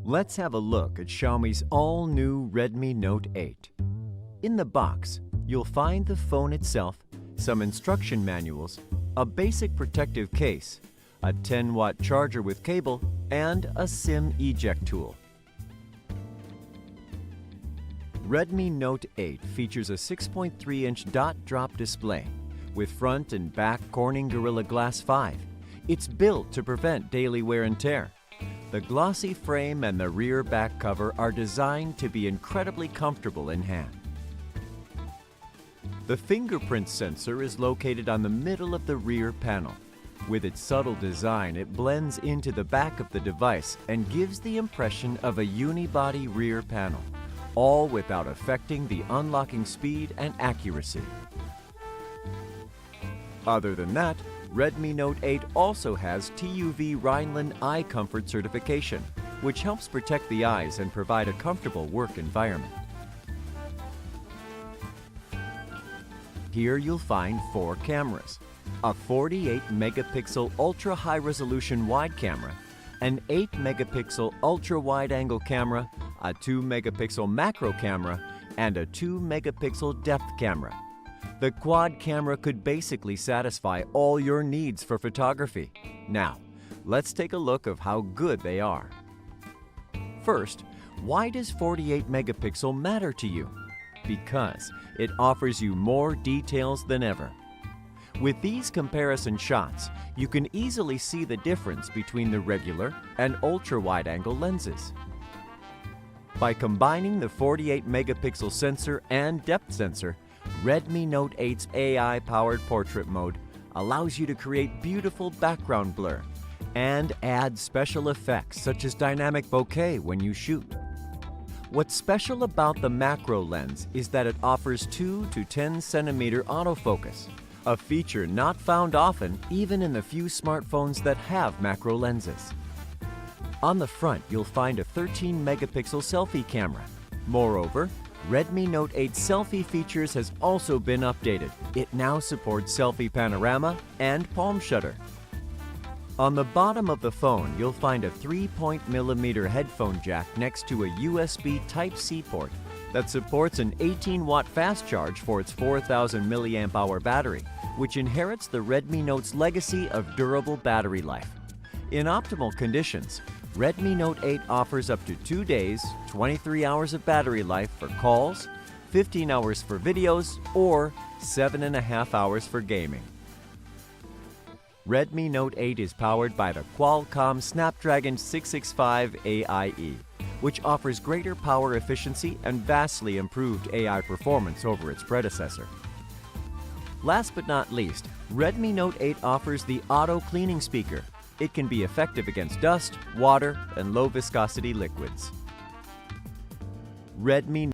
Let's have a look at Xiaomi's all-new Redmi Note 8. In the box, you'll find the phone itself, some instruction manuals, a basic protective case, a 10-watt charger with cable, and a SIM eject tool. Redmi Note 8 features a 6.3-inch dot-drop display with front and back Corning Gorilla Glass 5. It's built to prevent daily wear and tear. The glossy frame and the rear back cover are designed to be incredibly comfortable in hand. The fingerprint sensor is located on the middle of the rear panel. With its subtle design, it blends into the back of the device and gives the impression of a unibody rear panel, all without affecting the unlocking speed and accuracy. Other than that, Redmi Note 8 also has TUV Rheinland Eye Comfort certification, which helps protect the eyes and provide a comfortable work environment. Here you'll find 4 cameras: a 48-megapixel ultra-high-resolution wide camera, an 8-megapixel ultra-wide-angle camera, a 2-megapixel macro camera, and a 2-megapixel depth camera. The quad camera could basically satisfy all your needs for photography. Now, let's take a look at how good they are. First, why does 48 megapixel matter to you? Because it offers you more details than ever. With these comparison shots, you can easily see the difference between the regular and ultra-wide-angle lenses. By combining the 48 megapixel sensor and depth sensor, Redmi Note 8's AI-powered portrait mode allows you to create beautiful background blur and add special effects such as dynamic bokeh when you shoot. What's special about the macro lens is that it offers 2 to 10 centimeter autofocus, a feature not found often even in the few smartphones that have macro lenses. On the front, you'll find a 13 megapixel selfie camera. Moreover, Redmi Note 8 selfie features has also been updated. It now supports selfie panorama and palm shutter. On the bottom of the phone, you'll find a 3.mm headphone jack next to a USB Type-C port that supports an 18-watt fast charge for its 4,000 mAh battery, which inherits the Redmi Note's legacy of durable battery life. In optimal conditions, Redmi Note 8 offers up to 2 days, 23 hours of battery life for calls, 15 hours for videos, or 7.5 hours for gaming. Redmi Note 8 is powered by the Qualcomm Snapdragon 665 AIE, which offers greater power efficiency and vastly improved AI performance over its predecessor. Last but not least, Redmi Note 8 offers the auto cleaning speaker. It can be effective against dust, water, and low viscosity liquids. Redmi